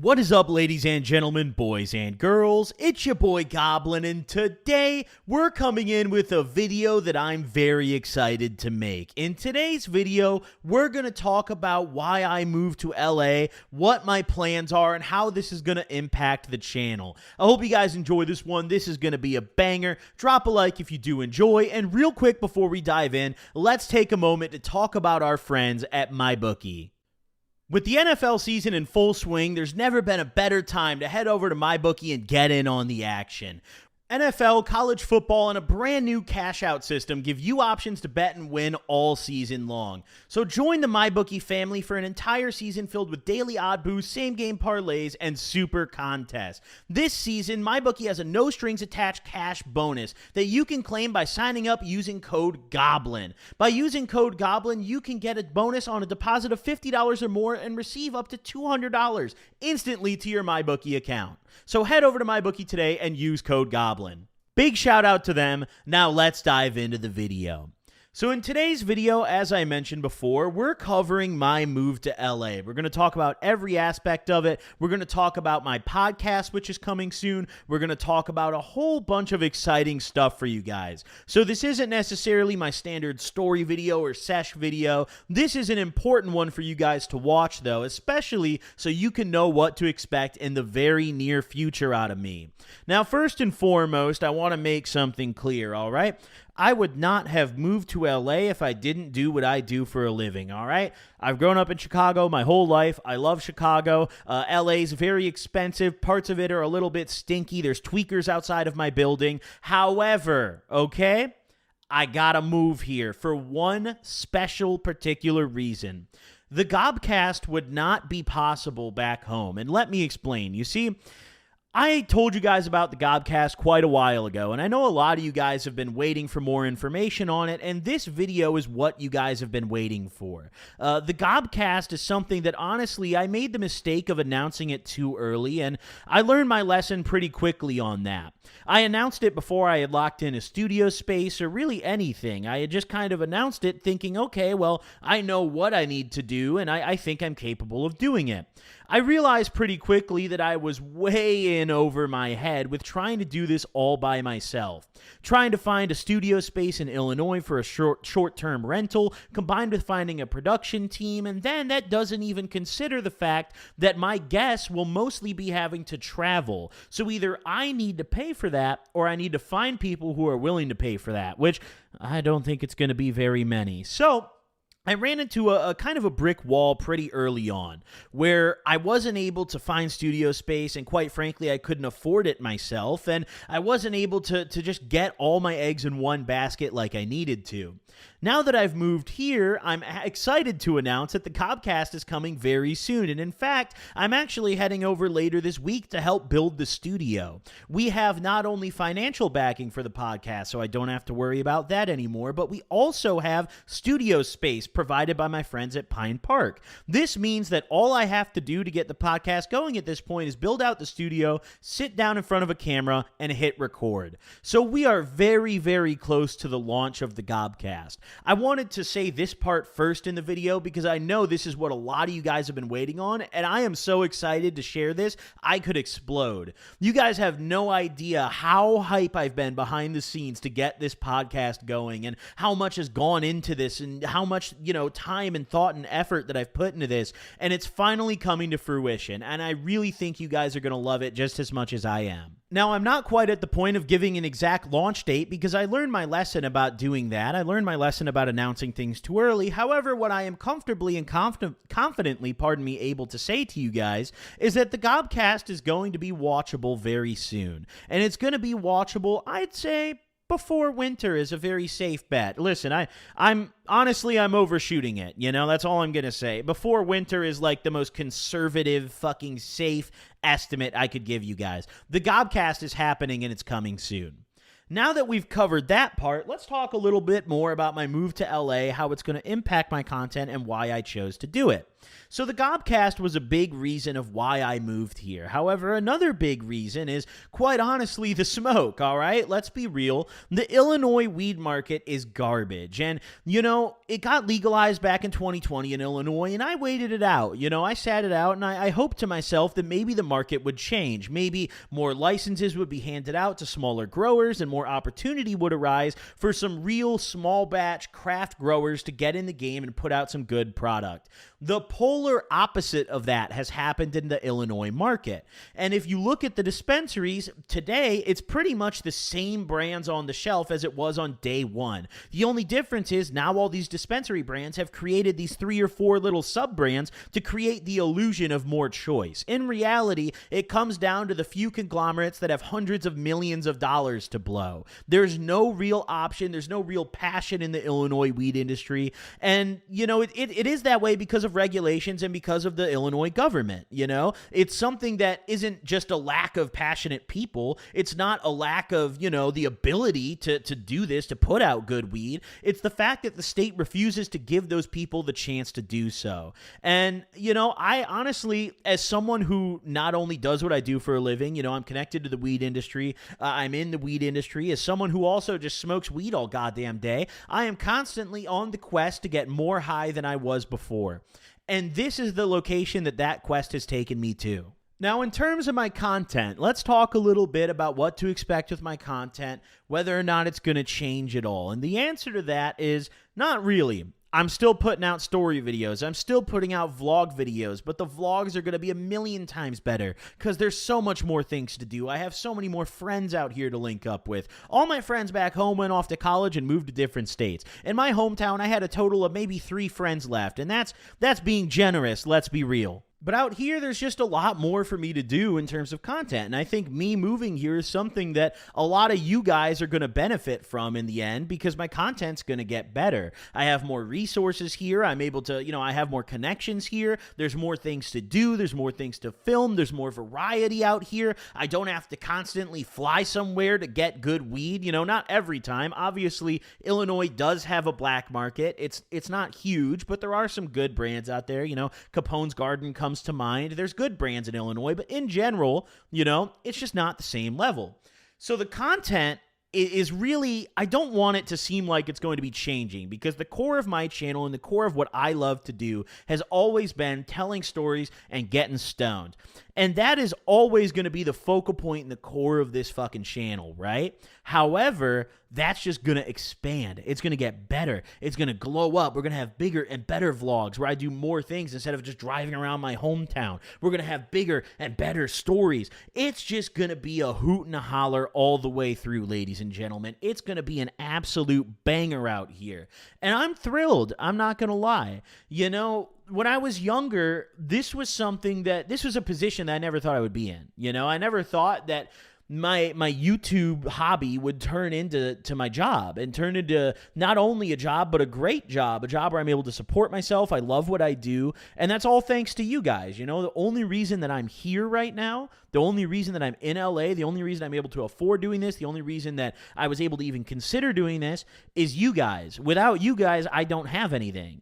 What is up, ladies and gentlemen, boys and girls? It's your boy Goblin, and today we're coming in with a video that I'm very excited to make. In today's video, we're going to talk about why I moved to LA, what my plans are, and how this is going to impact the channel. I hope you guys enjoy this one. This is going to be a banger. Drop a like if you do enjoy, and real quick before we dive in, let's take a moment to talk about our friends at MyBookie. With the NFL season in full swing, there's never been a better time to head over to MyBookie and get in on the action. NFL, college football, and a brand new cash-out system give you options to bet and win all season long. So join the MyBookie family for an entire season filled with daily odd boosts, same-game parlays, and super contests. This season, MyBookie has a no-strings-attached cash bonus that you can claim by signing up using code GOBLIN. By using code GOBLIN, you can get a bonus on a deposit of $50 or more and receive up to $200 instantly to your MyBookie account. So head over to MyBookie today and use code GOBLIN. Big shout out to them. Now let's dive into the video. So in today's video, as I mentioned before, we're covering my move to LA. We're going to talk about every aspect of it. We're going to talk about my podcast, which is coming soon. We're going to talk about a whole bunch of exciting stuff for you guys. So this isn't necessarily my standard story video or sesh video. This is an important one for you guys to watch, though, especially so you can know what to expect in the very near future out of me. Now, first and foremost, I want to make something clear, all right? I would not have moved to LA if I didn't do what I do for a living, all right? I've grown up in Chicago my whole life. I love Chicago. LA's very expensive. Parts of it are a little bit stinky. There's tweakers outside of my building. However, okay, I gotta move here for one special particular reason. The Gobcast would not be possible back home, and let me explain. You see, I told you guys about the Gobcast quite a while ago, and I know a lot of you guys have been waiting for more information on it, and this video is what you guys have been waiting for. The Gobcast is something that, honestly, I made the mistake of announcing it too early, and I learned my lesson pretty quickly on that. I announced it before I had locked in a studio space or really anything. I had just kind of announced it thinking, okay, well, I know what I need to do, and I think I'm capable of doing it. I realized pretty quickly that I was way in over my head with trying to do this all by myself. Trying to find a studio space in Illinois for a short-term rental, combined with finding a production team, and then that doesn't even consider the fact that my guests will mostly be having to travel. So either I need to pay for that, or I need to find people who are willing to pay for that, which I don't think it's going to be very many. So I ran into a kind of a brick wall pretty early on where I wasn't able to find studio space, and quite frankly, I couldn't afford it myself, and I wasn't able to just get all my eggs in one basket like I needed to. Now that I've moved here, I'm excited to announce that the Cobcast is coming very soon, and in fact, I'm actually heading over later this week to help build the studio. We have not only financial backing for the podcast, so I don't have to worry about that anymore, but we also have studio space provided by my friends at Pine Park. This means that all I have to do to get the podcast going at this point is build out the studio, sit down in front of a camera, and hit record. So we are very, very close to the launch of the Gobcast. I wanted to say this part first in the video because I know this is what a lot of you guys have been waiting on, and I am so excited to share this, I could explode. You guys have no idea how hype I've been behind the scenes to get this podcast going, and how much has gone into this, and how much, time and thought and effort that I've put into this, and it's finally coming to fruition, and I really think you guys are going to love it just as much as I am. Now, I'm not quite at the point of giving an exact launch date because I learned my lesson about doing that. I learned my lesson about announcing things too early. However, what I am comfortably and confidently, able to say to you guys is that the Gobcast is going to be watchable very soon. And it's going to be watchable, I'd say, before winter is a very safe bet. Listen, I'm overshooting it, that's all I'm going to say. Before winter is like the most conservative, fucking safe estimate I could give you guys. The Gobcast is happening and it's coming soon. Now that we've covered that part, let's talk a little bit more about my move to LA, how it's going to impact my content, and why I chose to do it. So the Gobcast was a big reason of why I moved here. However, another big reason is, quite honestly, the smoke, all right? Let's be real. The Illinois weed market is garbage. And, it got legalized back in 2020 in Illinois, and I waited it out. I sat it out, and I hoped to myself that maybe the market would change. Maybe more licenses would be handed out to smaller growers, and more opportunity would arise for some real small batch craft growers to get in the game and put out some good product. The polar opposite of that has happened in the Illinois market. And if you look at the dispensaries today, it's pretty much the same brands on the shelf as it was on day one. The only difference is now all these dispensary brands have created these 3 or 4 little sub-brands to create the illusion of more choice. In reality, it comes down to the few conglomerates that have hundreds of millions of dollars to blow. There's no real option. There's no real passion in the Illinois weed industry. And, it is that way because of regulations and because of the Illinois government. It's something that isn't just a lack of passionate people. It's not a lack of, the ability to do this, to put out good weed. It's the fact that the state refuses to give those people the chance to do so. And, I honestly, as someone who not only does what I do for a living, I'm connected to the weed industry, I'm in the weed industry, as someone who also just smokes weed all goddamn day, I am constantly on the quest to get more high than I was before. And this is the location that quest has taken me to. Now, in terms of my content, let's talk a little bit about what to expect with my content, whether or not it's going to change at all. And the answer to that is not really. I'm still putting out story videos. I'm still putting out vlog videos, but the vlogs are going to be a million times better because there's so much more things to do. I have so many more friends out here to link up with. All my friends back home went off to college and moved to different states. In my hometown, I had a total of maybe 3 friends left, and that's being generous, let's be real. But out here, there's just a lot more for me to do in terms of content. And I think me moving here is something that a lot of you guys are going to benefit from in the end because my content's going to get better. I have more resources here. I'm able to, I have more connections here. There's more things to do. There's more things to film. There's more variety out here. I don't have to constantly fly somewhere to get good weed. Not every time. Obviously, Illinois does have a black market. It's not huge, but there are some good brands out there. Capone's Garden comes to mind. There's good brands in Illinois, but in general, it's just not the same level. So the content is really, I don't want it to seem like it's going to be changing because the core of my channel and the core of what I love to do has always been telling stories and getting stoned. And that is always going to be the focal point in the core of this fucking channel, right? However, that's just going to expand. It's going to get better. It's going to glow up. We're going to have bigger and better vlogs where I do more things instead of just driving around my hometown. We're going to have bigger and better stories. It's just going to be a hoot and a holler all the way through, ladies and gentlemen. It's going to be an absolute banger out here. And I'm thrilled. I'm not going to lie. When I was younger, this was a position that I never thought I would be in. I never thought that my YouTube hobby would turn into my job and turn into not only a job, but a great job, a job where I'm able to support myself. I love what I do. And that's all thanks to you guys. The only reason that I'm here right now, the only reason that I'm in LA, the only reason I'm able to afford doing this, the only reason that I was able to even consider doing this is you guys. Without you guys, I don't have anything,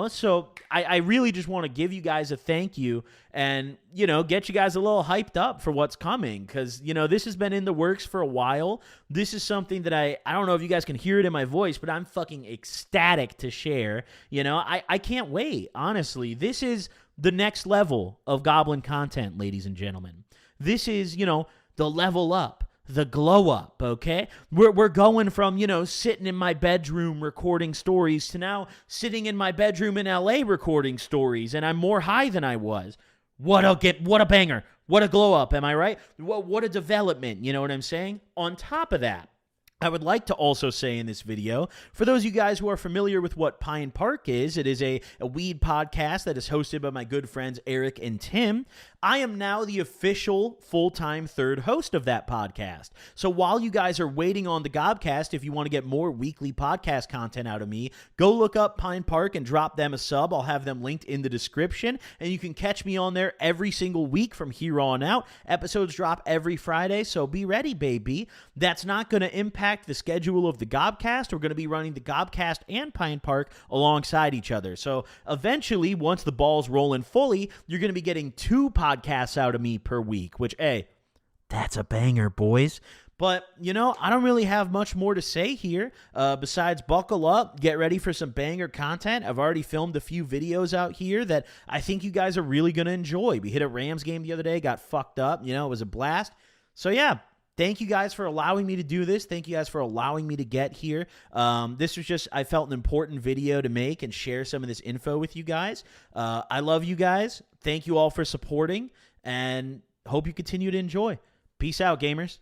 So I really just want to give you guys a thank you and, get you guys a little hyped up for what's coming because, this has been in the works for a while. This is something that I don't know if you guys can hear it in my voice, but I'm fucking ecstatic to share. I can't wait, honestly. This is the next level of Goblin content, ladies and gentlemen. This is, the level up, the glow up, okay? We're going from, sitting in my bedroom recording stories to now sitting in my bedroom in LA recording stories, and I'm more high than I was. What a banger. What a glow up, am I right? What a development, you know what I'm saying? On top of that, I would like to also say in this video, for those of you guys who are familiar with what Pine Park is, it is a weed podcast that is hosted by my good friends Eric and Tim. I am now the official full-time third host of that podcast. So while you guys are waiting on the Gobcast, if you want to get more weekly podcast content out of me, go look up Pine Park and drop them a sub. I'll have them linked in the description, and you can catch me on there every single week from here on out. Episodes drop every Friday, so be ready, baby. That's not going to impact impact the schedule of the Gobcast. We're going to be running the Gobcast and Pine Park alongside each other. So eventually, once the ball's rolling fully, you're going to be getting 2 podcasts out of me per week, which, hey, that's a banger, boys. But, you know, I don't really have much more to say here besides buckle up, get ready for some banger content. I've already filmed a few videos out here that I think you guys are really going to enjoy. We hit a Rams game the other day, got fucked up. You know, it was a blast. So, yeah. Thank you guys for allowing me to do this. Thank you guys for allowing me to get here. This was just, I felt an important video to make and share some of this info with you guys. I love you guys. Thank you all for supporting and hope you continue to enjoy. Peace out, gamers.